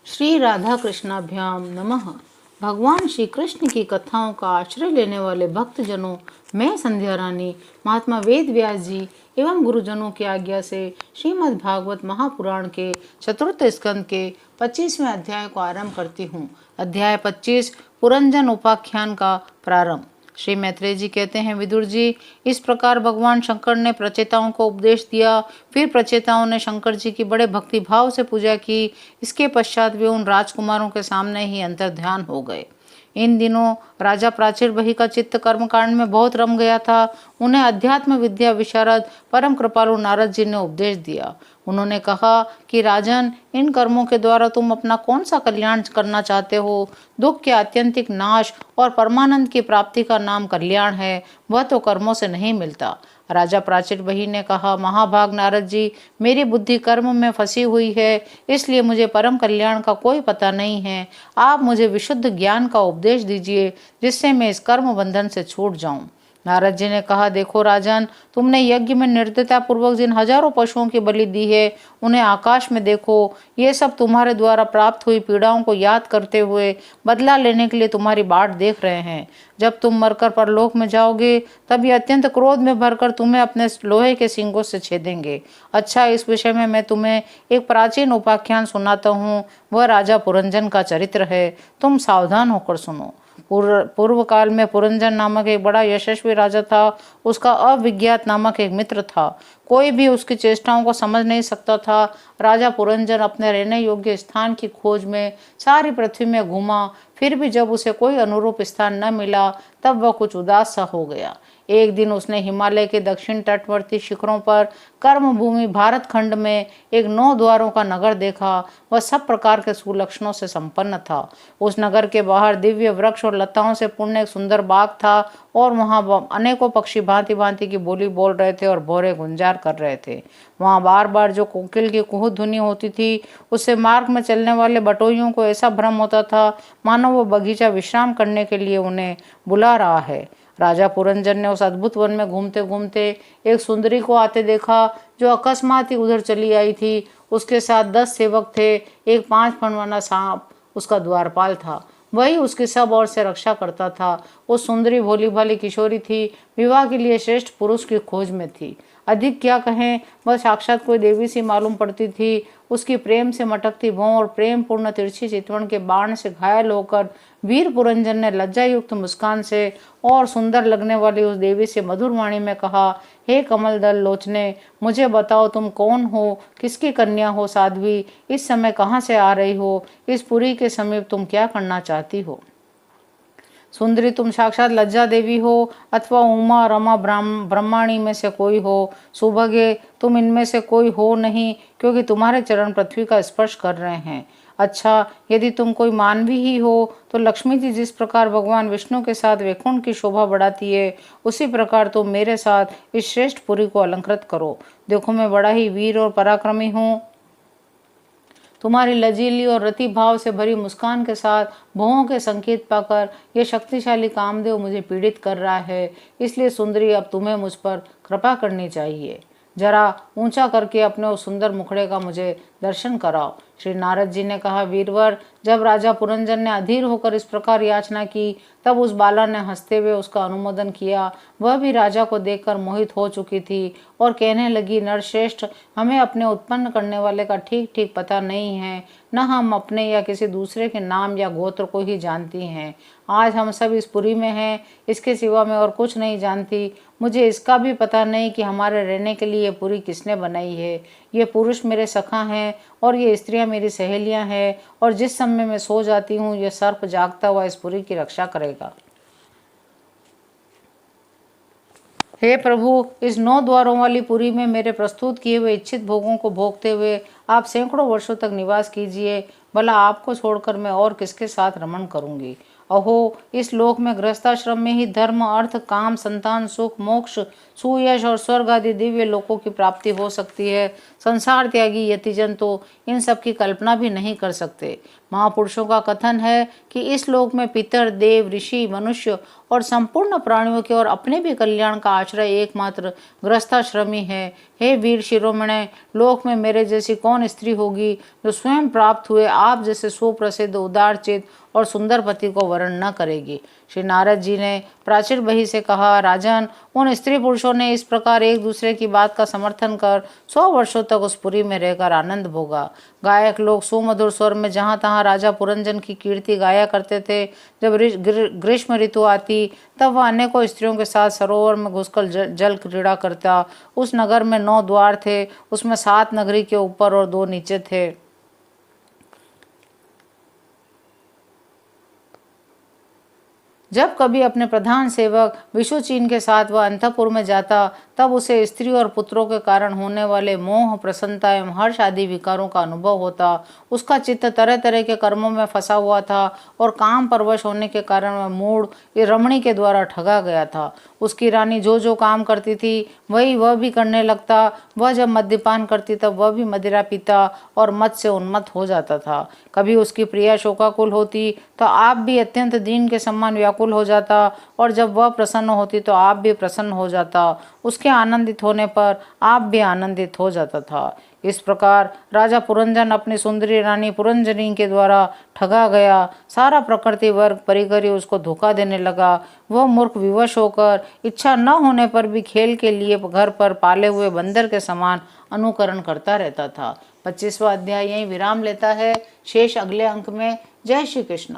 श्री राधा कृष्णाभ्याम नमः। भगवान श्री कृष्ण की कथाओं का आश्रय लेने वाले भक्तजनों, मैं संध्या रानी महात्मा वेद व्यास जी एवं गुरुजनों की आज्ञा से श्रीमद् भागवत महापुराण के चतुर्थ स्कंद के 25वें अध्याय को आरंभ करती हूँ। अध्याय 25 पुरंजन उपाख्यान का प्रारंभ। श्री मैत्रेय जी कहते हैं, विदुर जी, इस प्रकार भगवान शंकर ने प्रचेताओं को उपदेश दिया। फिर प्रचेताओं ने शंकर जी की बड़े भक्ति भाव से पूजा की। इसके पश्चात वे उन राजकुमारों के सामने ही अंतर ध्यान हो गए। इन दिनों राजा प्राचीर बही का चित्त कर्मकांड में बहुत रम गया था। उन्हें अध्यात्म विद्या विशारद परम कृपालु नारद जी ने उपदेश दिया। उन्होंने कहा कि राजन, इन कर्मों के द्वारा तुम अपना कौन सा कल्याण करना चाहते हो? दुख के आत्यंतिक नाश और परमानंद की प्राप्ति का नाम कल्याण है, वह तो कर्मों से नहीं मिलता। राजा प्राचीर बही ने कहा, महाभाग नारद जी, मेरी बुद्धि कर्म में फंसी हुई है, इसलिए मुझे परम कल्याण का कोई पता नहीं है। आप मुझे विशुद्ध ज्ञान का उपदेश दीजिए, जिससे मैं इस कर्म बंधन से छूट जाऊं। नारद जी ने कहा, देखो राजन, तुमने यज्ञ में निर्दयता पूर्वक जिन हजारों पशुओं की बलि दी है, उन्हें आकाश में देखो। ये सब तुम्हारे द्वारा प्राप्त हुई पीड़ाओं को याद करते हुए बदला लेने के लिए तुम्हारी बाट देख रहे हैं। जब तुम मरकर परलोक में जाओगे, तब ये अत्यंत क्रोध में भरकर तुम्हें अपने लोहे के सींगों से छेदेंगे। अच्छा, इस विषय में मैं तुम्हें एक प्राचीन उपाख्यान सुनाता हूँ। वह राजा पुरंजन का चरित्र है। तुम सावधान होकर सुनो। पूर्व काल में पुरंजन नामक एक बड़ा यशस्वी राजा था। उसका अविज्ञात नामक एक मित्र था। कोई भी उसकी चेष्टाओं को समझ नहीं सकता था। राजा पुरंजन अपने रहने योग्य स्थान की खोज में सारी पृथ्वी में घूमा। फिर भी जब उसे कोई अनुरूप स्थान न मिला, तब वह कुछ उदास सा हो गया। एक दिन उसने हिमालय के दक्षिण तटवर्ती शिखरों पर कर्मभूमि भारत खंड में एक 9 द्वारों का नगर देखा। वह सब प्रकार के सुलक्षणों से संपन्न था। उस नगर के बाहर दिव्य वृक्ष और लताओं से पूर्ण एक सुंदर बाग था, और वहां अनेकों पक्षी भांति भांति की बोली बोल रहे थे और भौरे गुंजार कर रहे थे। वहां बार बार जो कोकिल की कुहू ध्वनि होती थी, उससे मार्ग में चलने वाले बटोइयों को ऐसा भ्रम होता था मानो वो बगीचा विश्राम करने के लिए उन्हें बुला रहा है। राजा पुरंजन ने उस अद्भुत वन में घूमते घूमते एक सुंदरी को आते देखा, जो अकस्मात ही उधर चली आई थी। उसके साथ 10 सेवक थे। एक 5 फण वाला सांप उसका द्वारपाल था। वही उसकी सब ओर से रक्षा करता था। वो सुंदरी भोली भाली किशोरी थी, विवाह के लिए श्रेष्ठ पुरुष की खोज में थी। अधिक क्या कहें, वह साक्षात कोई देवी सी मालूम पड़ती थी। उसकी प्रेम से मटकती भौं और प्रेम पूर्ण तिरछी चितवन के बाण से घायल होकर वीर पुरंजन ने लज्जा युक्त मुस्कान से और सुंदर लगने वाली उस देवी से मधुर वाणी में कहा, हे कमल दल लोचने, मुझे बताओ तुम कौन हो, किसकी कन्या हो साध्वी, इस समय कहाँ से आ रही हो, इस पुरी के समीप तुम क्या करना चाहती हो? सुंदरी, तुम साक्षात लज्जा देवी हो अथवा उमा रमा ब्रह्माणी में से कोई हो। सुभगे, तुम इनमें से कोई हो नहीं, क्योंकि तुम्हारे चरण पृथ्वी का स्पर्श कर रहे हैं। अच्छा, यदि तुम कोई मानवी ही हो, तो लक्ष्मी जी जिस प्रकार भगवान विष्णु के साथ वैकुंठ की शोभा बढ़ाती है, उसी प्रकार तुम मेरे साथ इस श्रेष्ठ पुरी को अलंकृत करो। देखो, मैं बड़ा ही वीर और पराक्रमी हूँ। तुम्हारी लजीली और रति भाव से भरी मुस्कान के साथ भौहों के संकेत पाकर यह शक्तिशाली कामदेव मुझे पीड़ित कर रहा है। इसलिए सुंदरी, अब तुम्हें मुझ पर कृपा करनी चाहिए। जरा ऊंचा करके अपने उस सुंदर मुखड़े का मुझे दर्शन कराओ। श्री नारद जी ने कहा, वीरवर, जब राजा पुरंजन ने अधीर होकर इस प्रकार याचना की, तब उस बाला ने हंसते हुए उसका अनुमोदन किया। वह भी राजा को देखकर मोहित हो चुकी थी और कहने लगी, नरश्रेष्ठ, हमें अपने उत्पन्न करने वाले का ठीक ठीक पता नहीं है। न हम अपने या किसी दूसरे के नाम या गोत्र को ही जानती हैं। आज हम सब इस पुरी में हैं, इसके सिवा मैं और कुछ नहीं जानती। मुझे इसका भी पता नहीं कि हमारे रहने के लिए ये पुरी किसने बनाई है। ये पुरुष मेरे सखा हैं और ये स्त्रियां मेरी सहेलियां हैं, और जिस समय मैं सो जाती हूँ, यह सर्प जागता हुआ इस पुरी की रक्षा करेगा। हे प्रभु, इस 9 द्वारों वाली पुरी में मेरे प्रस्तुत किए हुए इच्छित भोगों को भोगते हुए आप सैकड़ों वर्षों तक निवास कीजिए। भला आपको छोड़कर मैं और किसके साथ रमण करूंगी? अहो, इस लोक में गृहस्थाश्रम में ही धर्म, अर्थ, काम, संतान, सुख, मोक्ष, सुयश और स्वर्ग आदि दिव्य लोकों की प्राप्ति हो सकती है। संसार त्यागी यतिजन तो इन सब की कल्पना भी नहीं कर सकते। महापुरुषों का कथन है कि इस लोक में पितर, देव, ऋषि, मनुष्य और संपूर्ण प्राणियों के और अपने भी कल्याण का आश्रय एकमात्र गृहस्थाश्रमी है। हे वीर शिरोमणे, लोक में मेरे जैसी कौन स्त्री होगी जो स्वयं प्राप्त हुए आप जैसे सुप्रसिद्ध, उदारचित और सुंदर पति को वर्ण न करेगी। श्री नारद जी ने प्राचीर बही से कहा, राजन, उन स्त्री पुरुषों ने इस प्रकार एक दूसरे की बात का समर्थन कर 100 वर्षों तक उस पुरी में रहकर आनंद भोगा। गायक लोग सुमधुर स्वर में जहाँ तहाँ राजा पुरंजन की कीर्ति गाया करते थे। जब ग्रीष्म ऋतु आती तब वह अनेकों स्त्रियों के साथ सरोवर में घुसकर जल क्रीड़ा करता। उस नगर में 9 द्वार थे, उसमें 7 नगरी के ऊपर और 2 नीचे थे। जब कभी अपने प्रधान सेवक विशुचीन के साथ वह अंतःपुर में जाता तब उसे स्त्री और पुत्रों के कारण होने वाले मोह, प्रसन्नता एवं हर्ष आदि विकारों का अनुभव होता। उसका चित्त तरह तरह के कर्मों में फंसा हुआ था और काम परवश होने के कारण वह मूढ़ रमणी के द्वारा ठगा गया था। उसकी रानी जो जो काम करती थी वही वह भी करने लगता। वह जब मद्यपान करती तब वह भी मदिरा पीता और मद से उन्मत्त हो जाता था। कभी उसकी प्रिया शोकाकुल होती तो आप भी अत्यंत दीन के समान व्याकुल हो जाता, और जब वह प्रसन्न होती तो आप भी प्रसन्न हो जाता। उसके आनंदित होने पर आप भी आनंदित हो जाता था। इस प्रकार राजा पुरंजन अपनी सुंदरी रानी पुरंजनी के द्वारा ठगा गया। सारा प्रकृति वर्ग परिकर उसको धोखा देने लगा। वह मूर्ख विवश होकर इच्छा न होने पर भी खेल के लिए घर पर पाले हुए बंदर के समान अनुकरण करता रहता था। 25वां अध्याय यहीं विराम लेता है। शेष अगले अंक में। जय श्री कृष्ण।